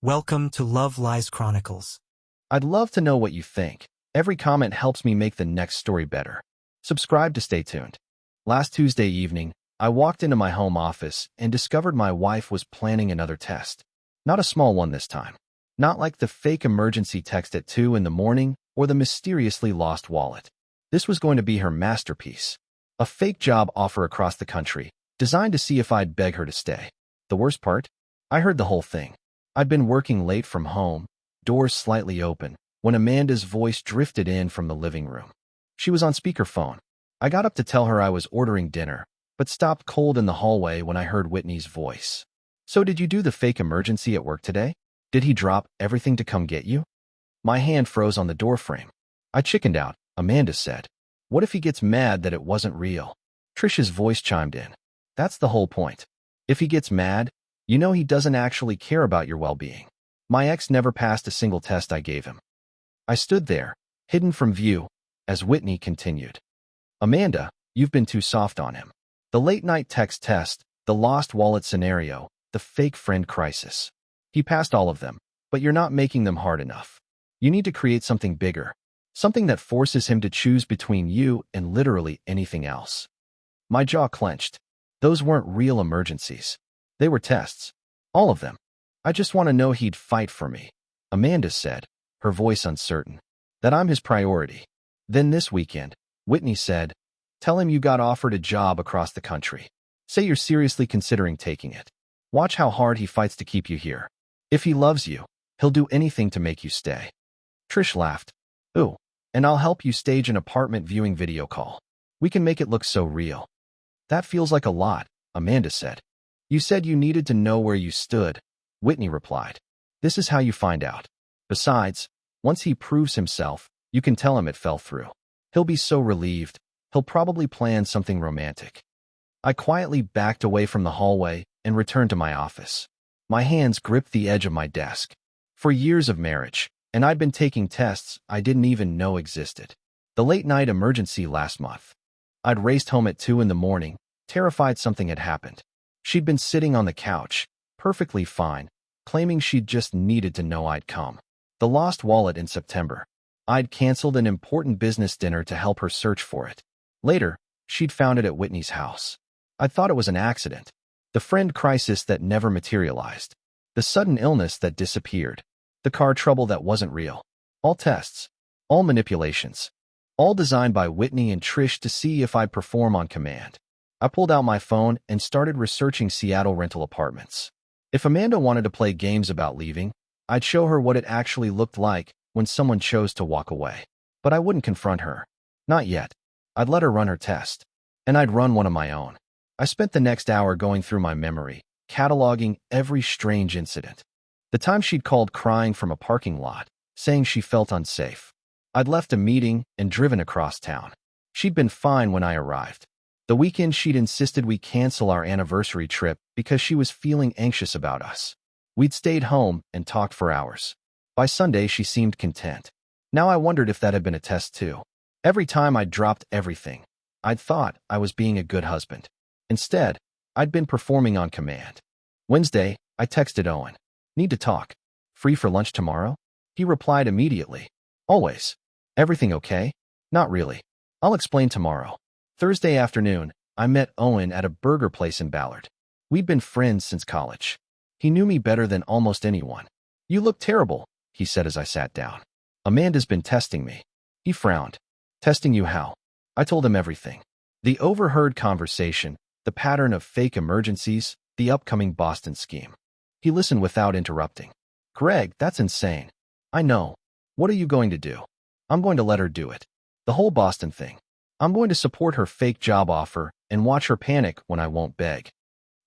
Welcome to Love Lies Chronicles. I'd love to know what you think. Every comment helps me make the next story better. Subscribe to stay tuned. Last Tuesday evening, I walked into my home office and discovered my wife was planning another test. Not a small one this time. Not like the fake emergency text at 2 in the morning or the mysteriously lost wallet. This was going to be her masterpiece. A fake job offer across the country, designed to see if I'd beg her to stay. The worst part? I heard the whole thing. I'd been working late from home, doors slightly open, when Amanda's voice drifted in from the living room. She was on speakerphone. I got up to tell her I was ordering dinner, but stopped cold in the hallway when I heard Whitney's voice. So did you do the fake emergency at work today? Did he drop everything to come get you? My hand froze on the doorframe. I chickened out, Amanda said. What if he gets mad that it wasn't real? Trish's voice chimed in. That's the whole point. If he gets mad, you know he doesn't actually care about your well-being. My ex never passed a single test I gave him. I stood there, hidden from view, as Whitney continued. Amanda, you've been too soft on him. The late-night text test, the lost wallet scenario, the fake friend crisis. He passed all of them, but you're not making them hard enough. You need to create something bigger, something that forces him to choose between you and literally anything else. My jaw clenched. Those weren't real emergencies. They were tests. All of them. I just want to know he'd fight for me. Amanda said, her voice uncertain, that I'm his priority. Then this weekend, Whitney said, tell him you got offered a job across the country. Say you're seriously considering taking it. Watch how hard he fights to keep you here. If he loves you, he'll do anything to make you stay. Trish laughed. Ooh, and I'll help you stage an apartment viewing video call. We can make it look so real. That feels like a lot, Amanda said. You said you needed to know where you stood, Whitney replied. This is how you find out. Besides, once he proves himself, you can tell him it fell through. He'll be so relieved, he'll probably plan something romantic. I quietly backed away from the hallway and returned to my office. My hands gripped the edge of my desk. For years of marriage, and I'd been taking tests I didn't even know existed. The late-night emergency last month. I'd raced home at 2 in the morning, terrified something had happened. She'd been sitting on the couch, perfectly fine, claiming she'd just needed to know I'd come. The lost wallet in September. I'd canceled an important business dinner to help her search for it. Later, she'd found it at Whitney's house. I thought it was an accident. The friend crisis that never materialized. The sudden illness that disappeared. The car trouble that wasn't real. All tests. All manipulations. All designed by Whitney and Trish to see if I'd perform on command. I pulled out my phone and started researching Seattle rental apartments. If Amanda wanted to play games about leaving, I'd show her what it actually looked like when someone chose to walk away. But I wouldn't confront her. Not yet. I'd let her run her test. And I'd run one of my own. I spent the next hour going through my memory, cataloging every strange incident. The time she'd called crying from a parking lot, saying she felt unsafe. I'd left a meeting and driven across town. She'd been fine when I arrived. The weekend she'd insisted we cancel our anniversary trip because she was feeling anxious about us. We'd stayed home and talked for hours. By Sunday, she seemed content. Now I wondered if that had been a test too. Every time I'd dropped everything, I'd thought I was being a good husband. Instead, I'd been performing on command. Wednesday, I texted Owen. Need to talk. Free for lunch tomorrow? He replied immediately. Always. Everything okay? Not really. I'll explain tomorrow. Thursday afternoon, I met Owen at a burger place in Ballard. We'd been friends since college. He knew me better than almost anyone. You look terrible, he said as I sat down. Amanda's been testing me. He frowned. Testing you how? I told him everything. The overheard conversation, the pattern of fake emergencies, the upcoming Boston scheme. He listened without interrupting. Greg, that's insane. I know. What are you going to do? I'm going to let her do it. The whole Boston thing. I'm going to support her fake job offer and watch her panic when I won't beg.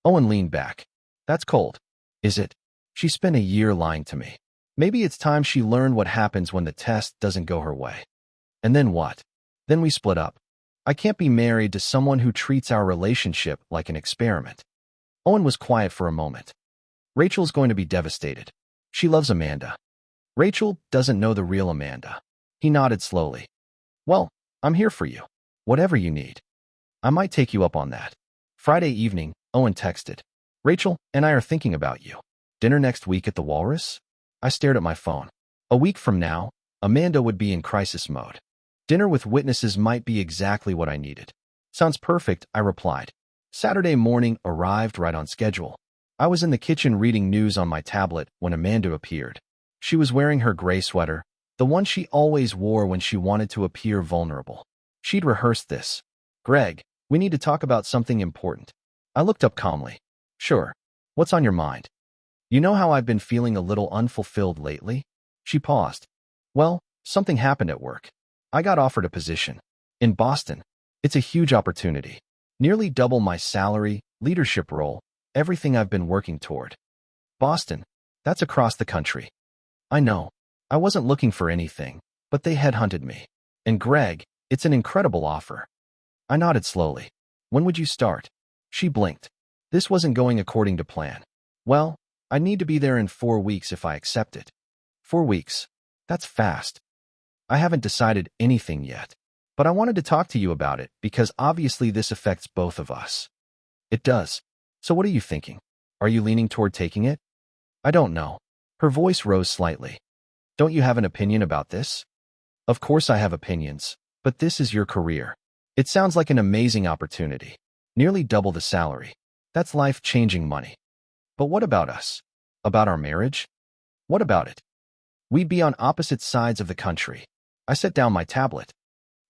Owen leaned back. That's cold. Is it? She spent a year lying to me. Maybe it's time she learned what happens when the test doesn't go her way. And then what? Then we split up. I can't be married to someone who treats our relationship like an experiment. Owen was quiet for a moment. Rachel's going to be devastated. She loves Amanda. Rachel doesn't know the real Amanda. He nodded slowly. Well, I'm here for you. Whatever you need. I might take you up on that. Friday evening, Owen texted. Rachel and I are thinking about you. Dinner next week at the Walrus? I stared at my phone. A week from now, Amanda would be in crisis mode. Dinner with witnesses might be exactly what I needed. Sounds perfect, I replied. Saturday morning arrived right on schedule. I was in the kitchen reading news on my tablet when Amanda appeared. She was wearing her gray sweater, the one she always wore when she wanted to appear vulnerable. She'd rehearsed this. Greg, we need to talk about something important. I looked up calmly. Sure. What's on your mind? You know how I've been feeling a little unfulfilled lately? She paused. Well, something happened at work. I got offered a position. In Boston. It's a huge opportunity. Nearly double my salary, leadership role, everything I've been working toward. Boston. That's across the country. I know. I wasn't looking for anything, but they headhunted me. And Greg, it's an incredible offer. I nodded slowly. When would you start? She blinked. This wasn't going according to plan. Well, I need to be there in 4 weeks if I accept it. 4 weeks. That's fast. I haven't decided anything yet, but I wanted to talk to you about it because obviously this affects both of us. It does. So what are you thinking? Are you leaning toward taking it? I don't know. Her voice rose slightly. Don't you have an opinion about this? Of course I have opinions, but this is your career. It sounds like an amazing opportunity. Nearly double the salary. That's life-changing money. But what about us? About our marriage? What about it? We'd be on opposite sides of the country. I set down my tablet.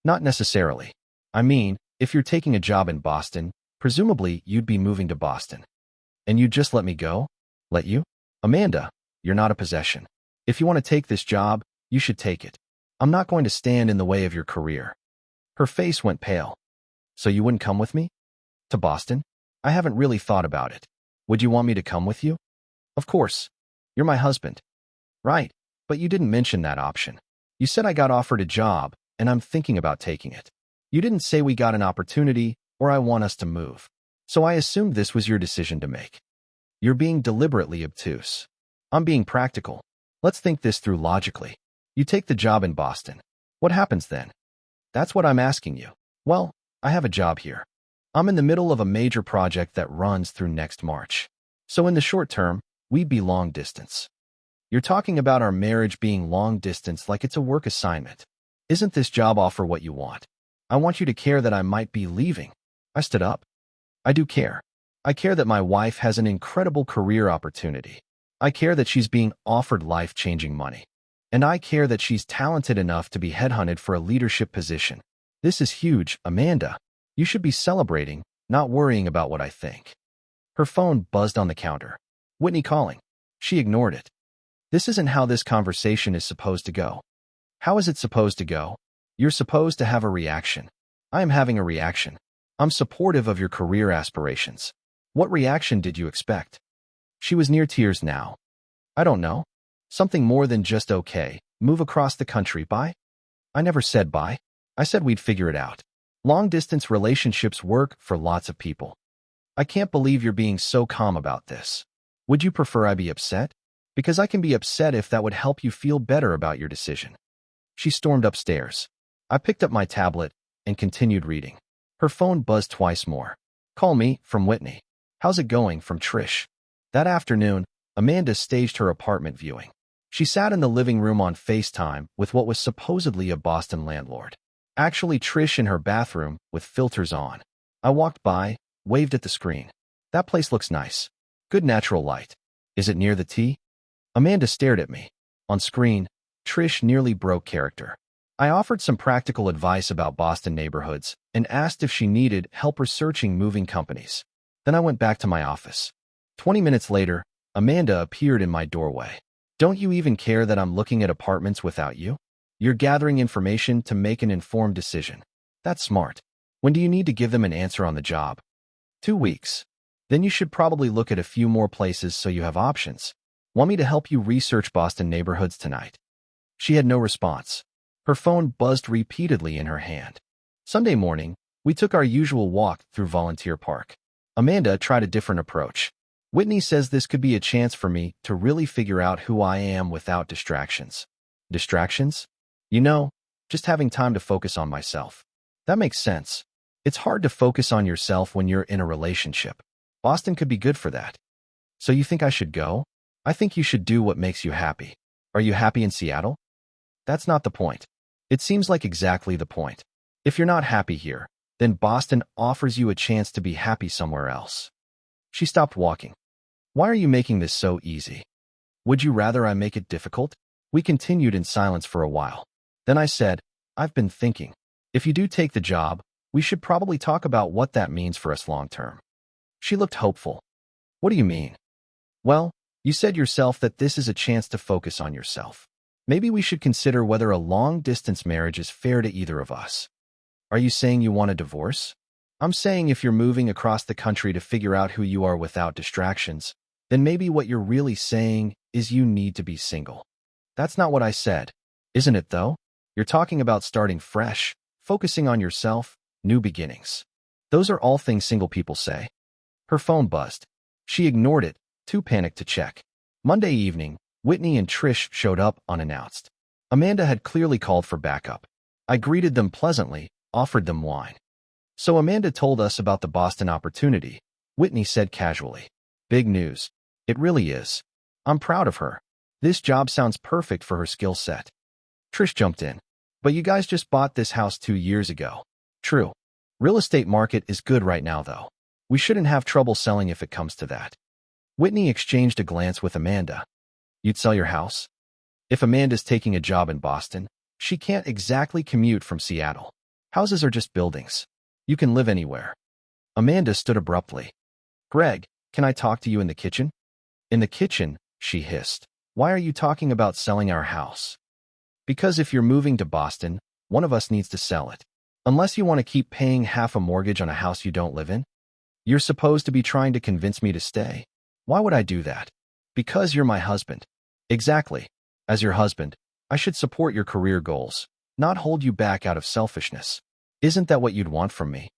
Not necessarily. I mean, if you're taking a job in Boston, presumably you'd be moving to Boston. And you'd just let me go? Let you? Amanda, you're not a possession. If you want to take this job, you should take it. I'm not going to stand in the way of your career. Her face went pale. So you wouldn't come with me? To Boston? I haven't really thought about it. Would you want me to come with you? Of course. You're my husband. Right, but you didn't mention that option. You said I got offered a job, and I'm thinking about taking it. You didn't say we got an opportunity, or I want us to move. So I assumed this was your decision to make. You're being deliberately obtuse. I'm being practical. Let's think this through logically. You take the job in Boston. What happens then? That's what I'm asking you. Well, I have a job here. I'm in the middle of a major project that runs through next March. So in the short term, we'd be long distance. You're talking about our marriage being long distance like it's a work assignment. Isn't this job offer what you want? I want you to care that I might be leaving. I stood up. I do care. I care that my wife has an incredible career opportunity. I care that she's being offered life-changing money. And I care that she's talented enough to be headhunted for a leadership position. This is huge, Amanda. You should be celebrating, not worrying about what I think. Her phone buzzed on the counter. Whitney calling. She ignored it. This isn't how this conversation is supposed to go. How is it supposed to go? You're supposed to have a reaction. I am having a reaction. I'm supportive of your career aspirations. What reaction did you expect? She was near tears now. I don't know. Something more than just okay. Move across the country, bye? I never said bye. I said we'd figure it out. Long-distance relationships work for lots of people. I can't believe you're being so calm about this. Would you prefer I be upset? Because I can be upset if that would help you feel better about your decision. She stormed upstairs. I picked up my tablet and continued reading. Her phone buzzed twice more. Call me, from Whitney. How's it going, from Trish? That afternoon, Amanda staged her apartment viewing. She sat in the living room on FaceTime with what was supposedly a Boston landlord. Actually, Trish in her bathroom with filters on. I walked by, waved at the screen. That place looks nice. Good natural light. Is it near the T? Amanda stared at me. On screen, Trish nearly broke character. I offered some practical advice about Boston neighborhoods and asked if she needed help researching moving companies. Then I went back to my office. 20 minutes later, Amanda appeared in my doorway. Don't you even care that I'm looking at apartments without you? You're gathering information to make an informed decision. That's smart. When do you need to give them an answer on the job? 2 weeks. Then you should probably look at a few more places so you have options. Want me to help you research Boston neighborhoods tonight? She had no response. Her phone buzzed repeatedly in her hand. Sunday morning, we took our usual walk through Volunteer Park. Amanda tried a different approach. Whitney says this could be a chance for me to really figure out who I am without distractions. Distractions? You know, just having time to focus on myself. That makes sense. It's hard to focus on yourself when you're in a relationship. Boston could be good for that. So you think I should go? I think you should do what makes you happy. Are you happy in Seattle? That's not the point. It seems like exactly the point. If you're not happy here, then Boston offers you a chance to be happy somewhere else. She stopped walking. Why are you making this so easy? Would you rather I make it difficult? We continued in silence for a while. Then I said, I've been thinking. If you do take the job, we should probably talk about what that means for us long term. She looked hopeful. What do you mean? Well, you said yourself that this is a chance to focus on yourself. Maybe we should consider whether a long-distance marriage is fair to either of us. Are you saying you want a divorce? I'm saying if you're moving across the country to figure out who you are without distractions, then maybe what you're really saying is you need to be single. That's not what I said. Isn't it though? You're talking about starting fresh, focusing on yourself, new beginnings. Those are all things single people say. Her phone buzzed. She ignored it, too panicked to check. Monday evening, Whitney and Trish showed up unannounced. Amanda had clearly called for backup. I greeted them pleasantly, offered them wine. So Amanda told us about the Boston opportunity, Whitney said casually. Big news. It really is. I'm proud of her. This job sounds perfect for her skill set. Trish jumped in. But you guys just bought this house 2 years ago. True. Real estate market is good right now though. We shouldn't have trouble selling if it comes to that. Whitney exchanged a glance with Amanda. You'd sell your house? If Amanda's taking a job in Boston, she can't exactly commute from Seattle. Houses are just buildings. You can live anywhere. Amanda stood abruptly. Greg, can I talk to you in the kitchen? In the kitchen, she hissed. Why are you talking about selling our house? Because if you're moving to Boston, one of us needs to sell it. Unless you want to keep paying half a mortgage on a house you don't live in? You're supposed to be trying to convince me to stay. Why would I do that? Because you're my husband. Exactly. As your husband, I should support your career goals, not hold you back out of selfishness. Isn't that what you'd want from me?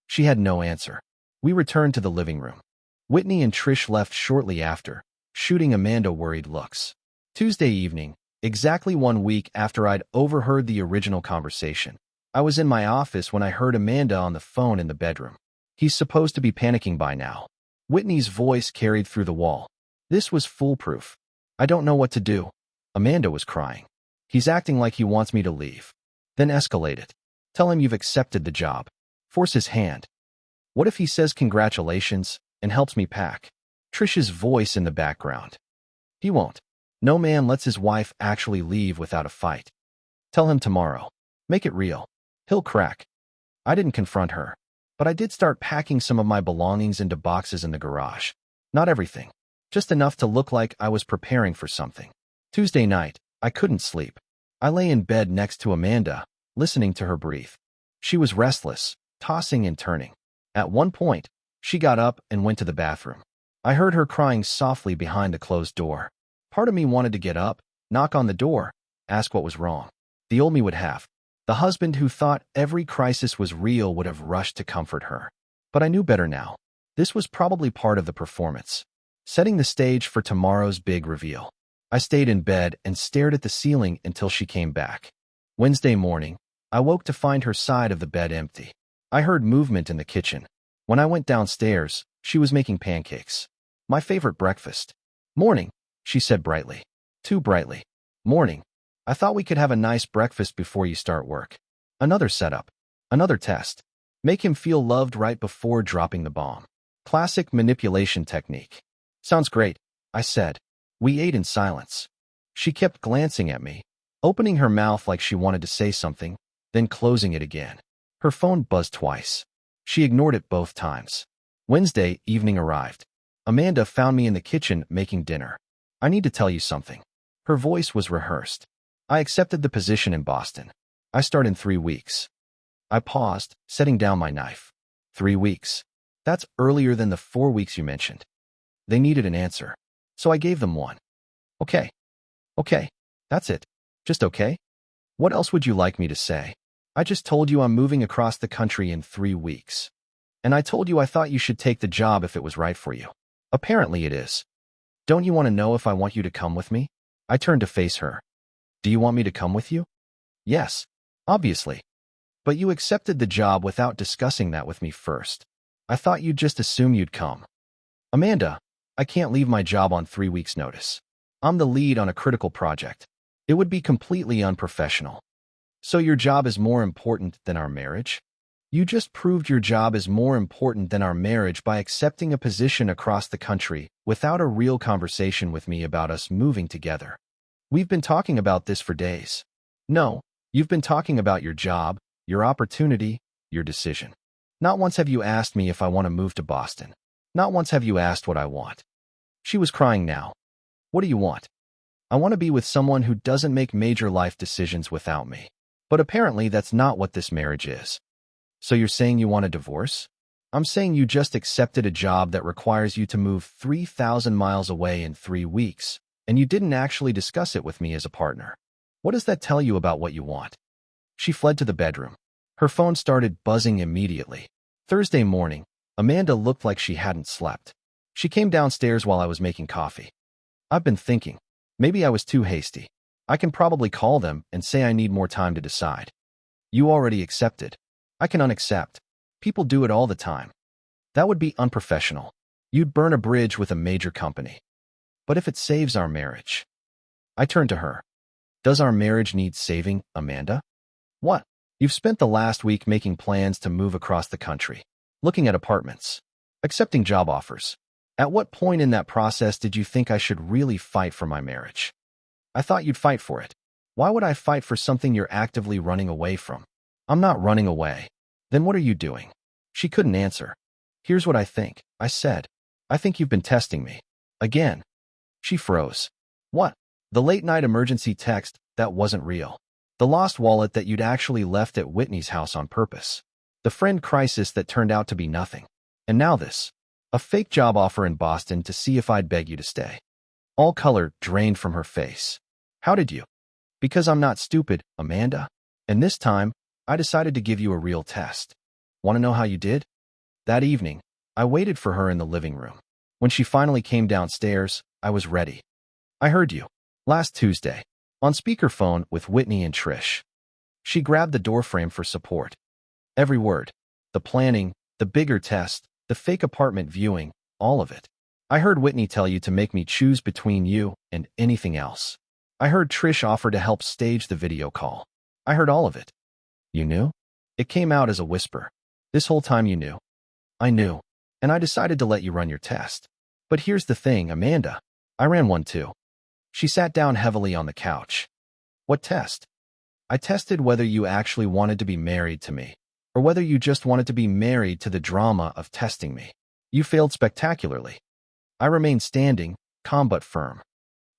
She had no answer. We returned to the living room. Whitney and Trish left shortly after, shooting Amanda worried looks. Tuesday evening, exactly 1 week after I'd overheard the original conversation, I was in my office when I heard Amanda on the phone in the bedroom. He's supposed to be panicking by now. Whitney's voice carried through the wall. This was foolproof. I don't know what to do. Amanda was crying. He's acting like he wants me to leave. Then escalate it. Tell him you've accepted the job. Force his hand. What if he says congratulations and helps me pack? Trish's voice in the background. He won't. No man lets his wife actually leave without a fight. Tell him tomorrow. Make it real. He'll crack. I didn't confront her, but I did start packing some of my belongings into boxes in the garage. Not everything. Just enough to look like I was preparing for something. Tuesday night, I couldn't sleep. I lay in bed next to Amanda, listening to her breathe. She was restless, tossing and turning. At one point, she got up and went to the bathroom. I heard her crying softly behind the closed door. Part of me wanted to get up, knock on the door, ask what was wrong. The old me would have. The husband who thought every crisis was real would have rushed to comfort her. But I knew better now. This was probably part of the performance, setting the stage for tomorrow's big reveal. I stayed in bed and stared at the ceiling until she came back. Wednesday morning, I woke to find her side of the bed empty. I heard movement in the kitchen. When I went downstairs, she was making pancakes. My favorite breakfast. Morning, she said brightly. Too brightly. Morning. I thought we could have a nice breakfast before you start work. Another setup. Another test. Make him feel loved right before dropping the bomb. Classic manipulation technique. Sounds great, I said. We ate in silence. She kept glancing at me, opening her mouth like she wanted to say something, then closing it again. Her phone buzzed twice. She ignored it both times. Wednesday evening arrived. Amanda found me in the kitchen making dinner. I need to tell you something. Her voice was rehearsed. I accepted the position in Boston. I start in 3 weeks. I paused, setting down my knife. 3 weeks. That's earlier than the 4 weeks you mentioned. They needed an answer, so I gave them one. Okay. Okay. That's it. Just okay? What else would you like me to say? I just told you I'm moving across the country in 3 weeks. And I told you I thought you should take the job if it was right for you. Apparently it is. Don't you want to know if I want you to come with me? I turned to face her. Do you want me to come with you? Yes, obviously. But you accepted the job without discussing that with me first. I thought you'd just assume you'd come. Amanda, I can't leave my job on 3 weeks' notice. I'm the lead on a critical project. It would be completely unprofessional. So your job is more important than our marriage? You just proved your job is more important than our marriage by accepting a position across the country without a real conversation with me about us moving together. We've been talking about this for days. No, you've been talking about your job, your opportunity, your decision. Not once have you asked me if I want to move to Boston. Not once have you asked what I want. She was crying now. What do you want? I want to be with someone who doesn't make major life decisions without me. But apparently that's not what this marriage is. So you're saying you want a divorce? I'm saying you just accepted a job that requires you to move 3,000 miles away in 3 weeks, and you didn't actually discuss it with me as a partner. What does that tell you about what you want? She fled to the bedroom. Her phone started buzzing immediately. Thursday morning, Amanda looked like she hadn't slept. She came downstairs while I was making coffee. I've been thinking. Maybe I was too hasty. I can probably call them and say I need more time to decide. You already accepted. I can unaccept. People do it all the time. That would be unprofessional. You'd burn a bridge with a major company. But if it saves our marriage? I turned to her. Does our marriage need saving, Amanda? What? You've spent the last week making plans to move across the country, looking at apartments, accepting job offers. At what point in that process did you think I should really fight for my marriage? I thought you'd fight for it. Why would I fight for something you're actively running away from? I'm not running away. Then what are you doing? She couldn't answer. Here's what I think, I said. I think you've been testing me. Again. She froze. What? The late-night emergency text that wasn't real. The lost wallet that you'd actually left at Whitney's house on purpose. The friend crisis that turned out to be nothing. And now this. A fake job offer in Boston to see if I'd beg you to stay. All color drained from her face. How did you? Because I'm not stupid, Amanda. And this time, I decided to give you a real test. Want to know how you did? That evening, I waited for her in the living room. When she finally came downstairs, I was ready. I heard you. Last Tuesday. On speakerphone with Whitney and Trish. She grabbed the doorframe for support. Every word. The planning, the bigger test, the fake apartment viewing, all of it. I heard Whitney tell you to make me choose between you and anything else. I heard Trish offer to help stage the video call. I heard all of it. You knew? It came out as a whisper. This whole time you knew. I knew. And I decided to let you run your test. But here's the thing, Amanda. I ran one too. She sat down heavily on the couch. What test? I tested whether you actually wanted to be married to me, or whether you just wanted to be married to the drama of testing me. You failed spectacularly. I remained standing, calm but firm.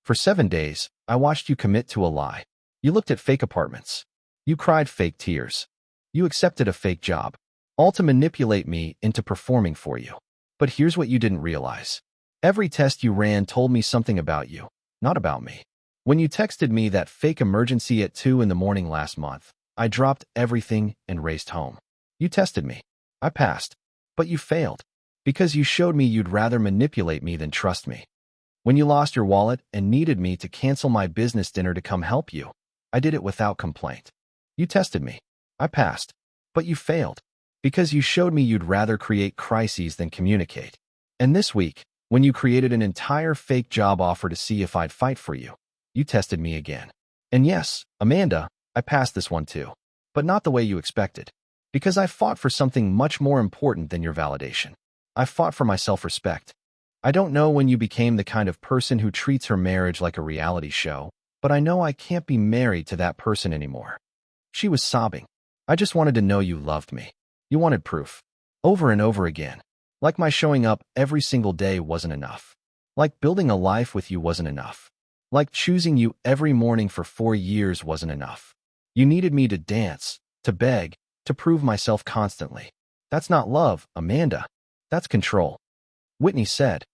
For 7 days, I watched you commit to a lie. You looked at fake apartments. You cried fake tears. You accepted a fake job, all to manipulate me into performing for you. But here's what you didn't realize. Every test you ran told me something about you, not about me. When you texted me that fake emergency at 2 in the morning last month, I dropped everything and raced home. You tested me. I passed. But you failed. Because you showed me you'd rather manipulate me than trust me. When you lost your wallet and needed me to cancel my business dinner to come help you, I did it without complaint. You tested me. I passed. But you failed. Because you showed me you'd rather create crises than communicate. And this week, when you created an entire fake job offer to see if I'd fight for you, you tested me again. And yes, Amanda, I passed this one too. But not the way you expected. Because I fought for something much more important than your validation. I fought for my self-respect. I don't know when you became the kind of person who treats her marriage like a reality show, but I know I can't be married to that person anymore. She was sobbing. I just wanted to know you loved me. You wanted proof. Over and over again. Like my showing up every single day wasn't enough. Like building a life with you wasn't enough. Like choosing you every morning for 4 years wasn't enough. You needed me to dance, to beg, to prove myself constantly. That's not love, Amanda. That's control. Whitney said.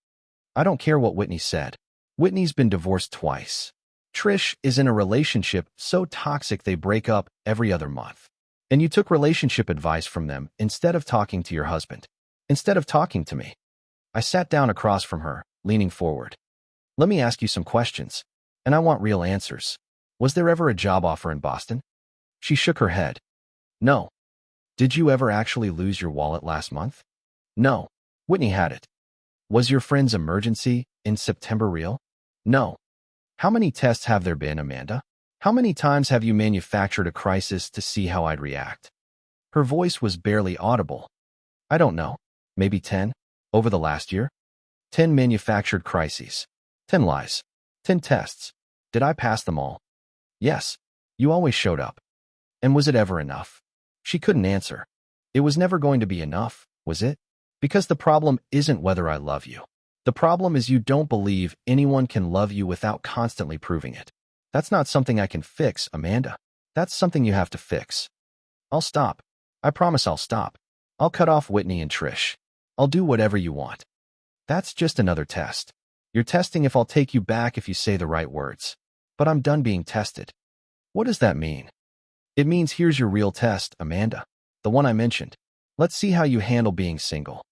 I don't care what Whitney said. Whitney's been divorced twice. Trish is in a relationship so toxic they break up every other month. And you took relationship advice from them instead of talking to your husband. Instead of talking to me. I sat down across from her, leaning forward. Let me ask you some questions. And I want real answers. Was there ever a job offer in Boston? She shook her head. No. Did you ever actually lose your wallet last month? No. Whitney had it. Was your friend's emergency in September real? No. How many tests have there been, Amanda? How many times have you manufactured a crisis to see how I'd react? Her voice was barely audible. I don't know. Maybe 10? Over the last year? 10 manufactured crises. 10 lies. 10 tests. Did I pass them all? Yes. You always showed up. And was it ever enough? She couldn't answer. It was never going to be enough, was it? Because the problem isn't whether I love you. The problem is you don't believe anyone can love you without constantly proving it. That's not something I can fix, Amanda. That's something you have to fix. I'll stop. I promise I'll stop. I'll cut off Whitney and Trish. I'll do whatever you want. That's just another test. You're testing if I'll take you back if you say the right words. But I'm done being tested. What does that mean? It means here's your real test, Amanda. The one I mentioned. Let's see how you handle being single.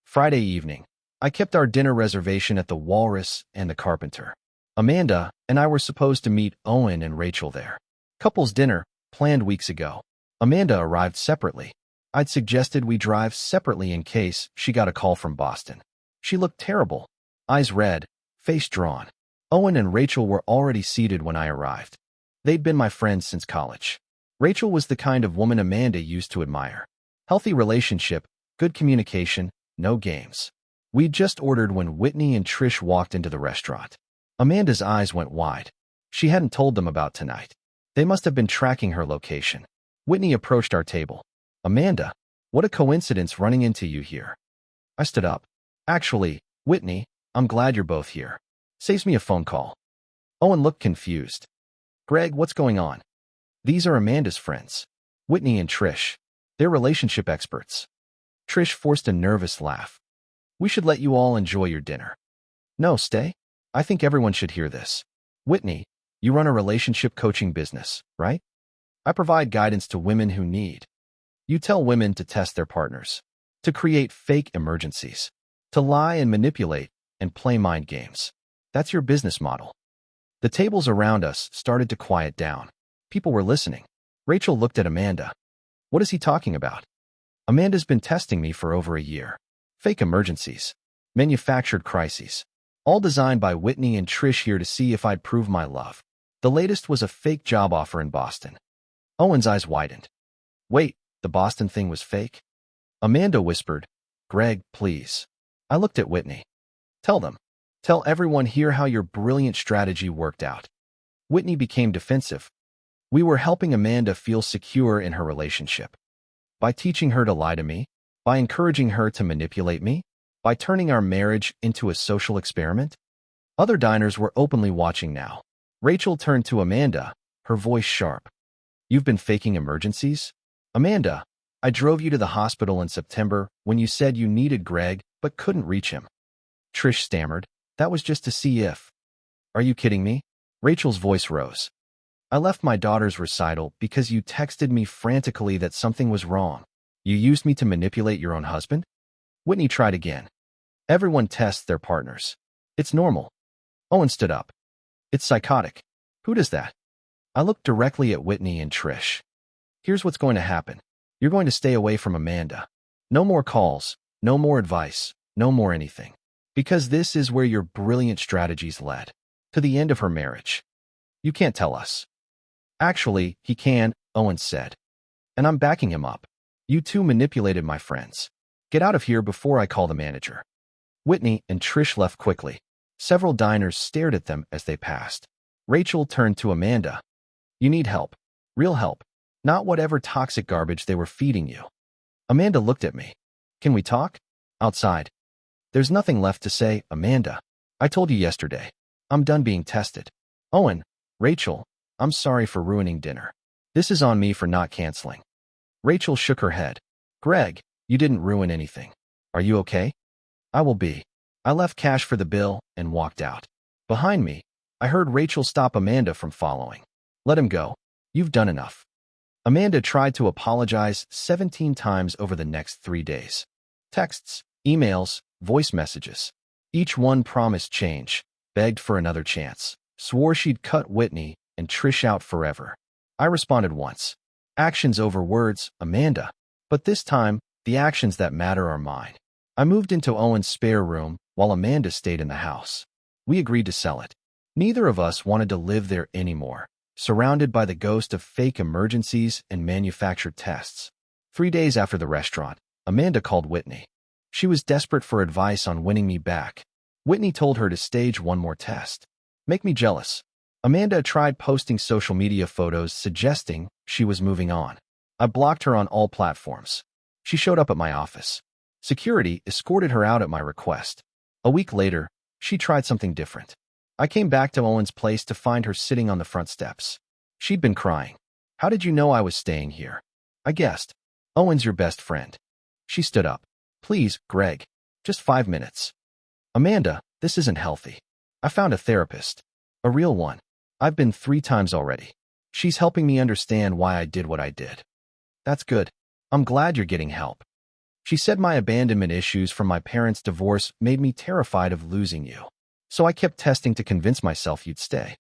Friday evening. I kept our dinner reservation at the Walrus and the Carpenter. Amanda and I were supposed to meet Owen and Rachel there. Couples dinner, planned weeks ago. Amanda arrived separately. I'd suggested we drive separately in case she got a call from Boston. She looked terrible. Eyes red, face drawn. Owen and Rachel were already seated when I arrived. They'd been my friends since college. Rachel was the kind of woman Amanda used to admire. Healthy relationship, good communication, no games. We'd just ordered when Whitney and Trish walked into the restaurant. Amanda's eyes went wide. She hadn't told them about tonight. They must have been tracking her location. Whitney approached our table. Amanda, what a coincidence running into you here. I stood up. Actually, Whitney, I'm glad you're both here. Saves me a phone call. Owen looked confused. Greg, what's going on? These are Amanda's friends. Whitney and Trish. They're relationship experts. Trish forced a nervous laugh. We should let you all enjoy your dinner. No, stay. I think everyone should hear this. Whitney, you run a relationship coaching business, right? I provide guidance to women who need. You tell women to test their partners, to create fake emergencies, to lie and manipulate and play mind games. That's your business model. The tables around us started to quiet down. People were listening. Rachel looked at Amanda. What is he talking about? Amanda's been testing me for over a year. Fake emergencies, manufactured crises, all designed by Whitney and Trish here to see if I'd prove my love. The latest was a fake job offer in Boston. Owen's eyes widened. Wait, the Boston thing was fake? Amanda whispered, Greg, please. I looked at Whitney. Tell them. Tell everyone here how your brilliant strategy worked out. Whitney became defensive. We were helping Amanda feel secure in her relationship. By teaching her to lie to me, by encouraging her to manipulate me, by turning our marriage into a social experiment. Other diners were openly watching now. Rachel turned to Amanda, her voice sharp. You've been faking emergencies? Amanda, I drove you to the hospital in September when you said you needed Greg but couldn't reach him. Trish stammered. That was just to see if. Are you kidding me? Rachel's voice rose. I left my daughter's recital because you texted me frantically that something was wrong. You used me to manipulate your own husband? Whitney tried again. Everyone tests their partners. It's normal. Owen stood up. It's psychotic. Who does that? I looked directly at Whitney and Trish. Here's what's going to happen. You're going to stay away from Amanda. No more calls, no more advice, no more anything. Because this is where your brilliant strategies led. To the end of her marriage. You can't tell us. Actually, he can, Owen said. And I'm backing him up. You two manipulated my friends. Get out of here before I call the manager. Whitney and Trish left quickly. Several diners stared at them as they passed. Rachel turned to Amanda. You need help. Real help. Not whatever toxic garbage they were feeding you. Amanda looked at me. Can we talk? Outside. There's nothing left to say, Amanda. I told you yesterday. I'm done being tested. Owen, Rachel, I'm sorry for ruining dinner. This is on me for not canceling. Rachel shook her head. Greg, you didn't ruin anything. Are you okay? I will be. I left cash for the bill and walked out. Behind me, I heard Rachel stop Amanda from following. Let him go. You've done enough. Amanda tried to apologize 17 times over the next 3 days. Texts, emails, voice messages. Each one promised change, begged for another chance, swore she'd cut Whitney and Trish out forever. I responded once. Actions over words, Amanda. But this time, the actions that matter are mine. I moved into Owen's spare room, while Amanda stayed in the house. We agreed to sell it. Neither of us wanted to live there anymore, surrounded by the ghost of fake emergencies and manufactured tests. 3 days after the restaurant, Amanda called Whitney. She was desperate for advice on winning me back. Whitney told her to stage one more test. Make me jealous. Amanda tried posting social media photos suggesting she was moving on. I blocked her on all platforms. She showed up at my office. Security escorted her out at my request. A week later, she tried something different. I came back to Owen's place to find her sitting on the front steps. She'd been crying. How did you know I was staying here? I guessed. Owen's your best friend. She stood up. Please, Greg. Just 5 minutes. Amanda, this isn't healthy. I found a therapist. A real one. I've been 3 times already. She's helping me understand why I did what I did. That's good. I'm glad you're getting help. She said my abandonment issues from my parents' divorce made me terrified of losing you. So I kept testing to convince myself you'd stay.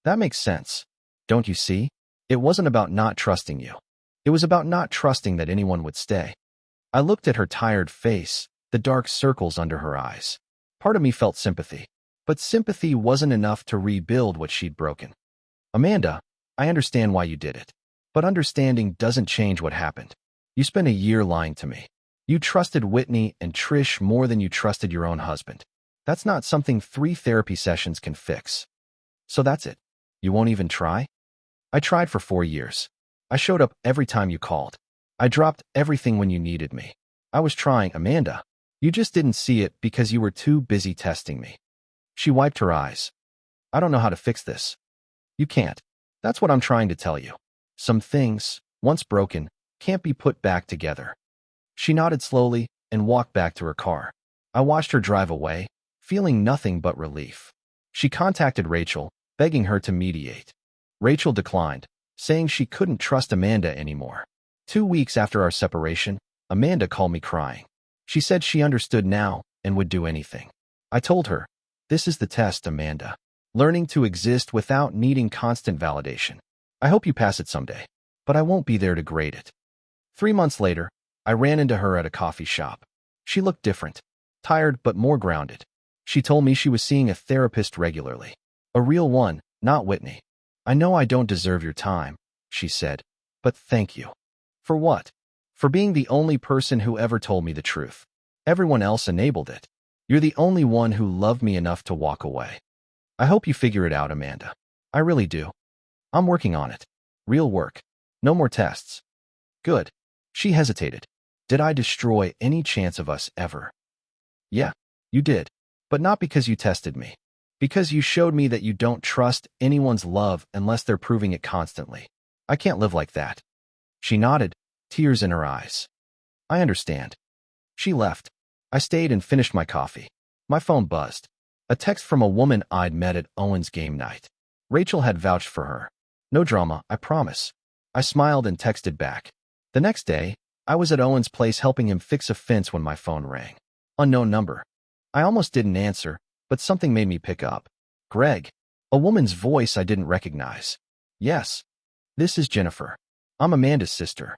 That makes sense. Don't you see? It wasn't about not trusting you. It was about not trusting that anyone would stay. I looked at her tired face, the dark circles under her eyes. Part of me felt sympathy. But sympathy wasn't enough to rebuild what she'd broken. Amanda, I understand why you did it. But understanding doesn't change what happened. You spent a year lying to me. You trusted Whitney and Trish more than you trusted your own husband. That's not something 3 therapy sessions can fix. So that's it. You won't even try? I tried for 4 years. I showed up every time you called. I dropped everything when you needed me. I was trying, Amanda. You just didn't see it because you were too busy testing me. She wiped her eyes. I don't know how to fix this. You can't. That's what I'm trying to tell you. Some things, once broken, can't be put back together. She nodded slowly and walked back to her car. I watched her drive away, feeling nothing but relief. She contacted Rachel, begging her to mediate. Rachel declined, saying she couldn't trust Amanda anymore. 2 weeks after our separation, Amanda called me crying. She said she understood now and would do anything. I told her, this is the test, Amanda. Learning to exist without needing constant validation. I hope you pass it someday, but I won't be there to grade it. 3 months later, I ran into her at a coffee shop. She looked different, tired but more grounded. She told me she was seeing a therapist regularly. A real one, not Whitney. I know I don't deserve your time, she said, but thank you. For what? For being the only person who ever told me the truth. Everyone else enabled it. You're the only one who loved me enough to walk away. I hope you figure it out, Amanda. I really do. I'm working on it. Real work. No more tests. Good. She hesitated. Did I destroy any chance of us ever? Yeah, you did. But not because you tested me. Because you showed me that you don't trust anyone's love unless they're proving it constantly. I can't live like that. She nodded, tears in her eyes. I understand. She left. I stayed and finished my coffee. My phone buzzed. A text from a woman I'd met at Owen's game night. Rachel had vouched for her. No drama, I promise. I smiled and texted back. The next day, I was at Owen's place helping him fix a fence when my phone rang. Unknown number. I almost didn't answer, but something made me pick up. Greg. A woman's voice I didn't recognize. Yes. This is Jennifer. I'm Amanda's sister.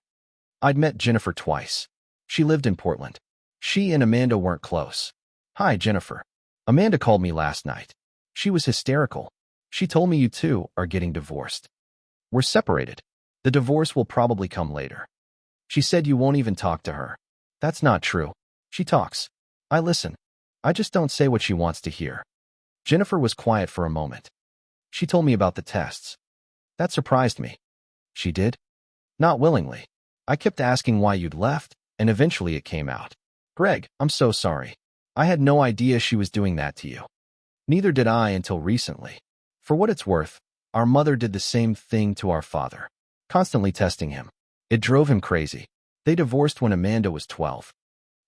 I'd met Jennifer twice. She lived in Portland. She and Amanda weren't close. Hi, Jennifer. Amanda called me last night. She was hysterical. She told me you two are getting divorced. We're separated. The divorce will probably come later. She said you won't even talk to her. That's not true. She talks. I listen. I just don't say what she wants to hear. Jennifer was quiet for a moment. She told me about the tests. That surprised me. She did? Not willingly. I kept asking why you'd left, and eventually it came out. Greg, I'm so sorry. I had no idea she was doing that to you. Neither did I until recently. For what it's worth, our mother did the same thing to our father, constantly testing him. It drove him crazy. They divorced when Amanda was 12.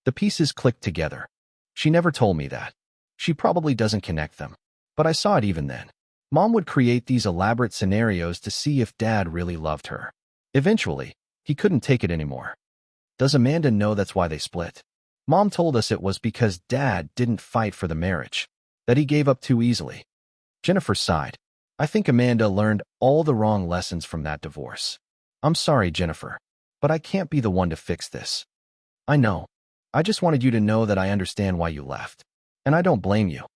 The pieces clicked together. She never told me that. She probably doesn't connect them. But I saw it even then. Mom would create these elaborate scenarios to see if Dad really loved her. Eventually, he couldn't take it anymore. Does Amanda know that's why they split? Mom told us it was because Dad didn't fight for the marriage, that he gave up too easily. Jennifer sighed. I think Amanda learned all the wrong lessons from that divorce. I'm sorry, Jennifer, but I can't be the one to fix this. I know. I just wanted you to know that I understand why you left. And I don't blame you.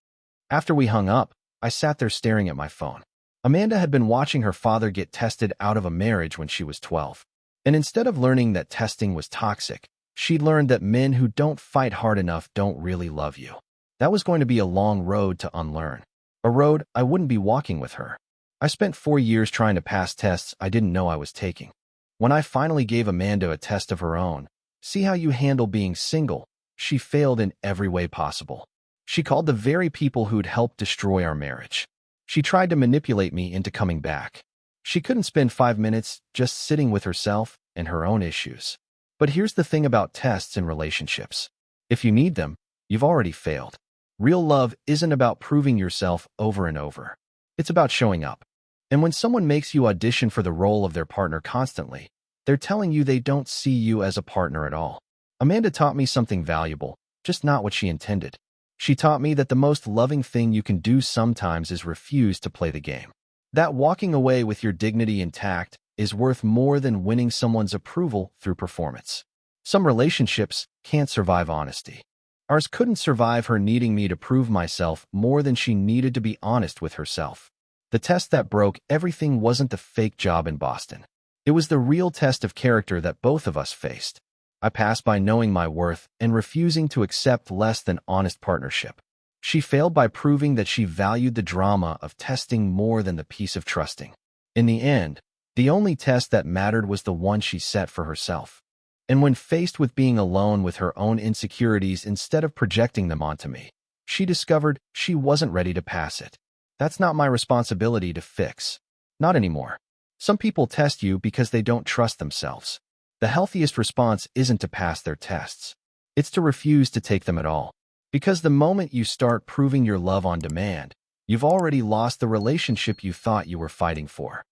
After we hung up, I sat there staring at my phone. Amanda had been watching her father get tested out of a marriage when she was 12. And instead of learning that testing was toxic, she learned that men who don't fight hard enough don't really love you. That was going to be a long road to unlearn. A road I wouldn't be walking with her. I spent 4 years trying to pass tests I didn't know I was taking. When I finally gave Amanda a test of her own, see how you handle being single, she failed in every way possible. She called the very people who'd helped destroy our marriage. She tried to manipulate me into coming back. She couldn't spend 5 minutes just sitting with herself and her own issues. But here's the thing about tests and relationships. If you need them, you've already failed. Real love isn't about proving yourself over and over. It's about showing up. And when someone makes you audition for the role of their partner constantly, they're telling you they don't see you as a partner at all. Amanda taught me something valuable, just not what she intended. She taught me that the most loving thing you can do sometimes is refuse to play the game. That walking away with your dignity intact is worth more than winning someone's approval through performance. Some relationships can't survive honesty. Ours couldn't survive her needing me to prove myself more than she needed to be honest with herself. The test that broke everything wasn't the fake job in Boston. It was the real test of character that both of us faced. I passed by knowing my worth and refusing to accept less than honest partnership. She failed by proving that she valued the drama of testing more than the peace of trusting. In the end, the only test that mattered was the one she set for herself. And when faced with being alone with her own insecurities instead of projecting them onto me, she discovered she wasn't ready to pass it. That's not my responsibility to fix. Not anymore. Some people test you because they don't trust themselves. The healthiest response isn't to pass their tests. It's to refuse to take them at all. Because the moment you start proving your love on demand, you've already lost the relationship you thought you were fighting for.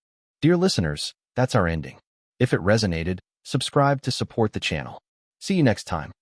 Dear listeners, that's our ending. If it resonated, subscribe to support the channel. See you next time.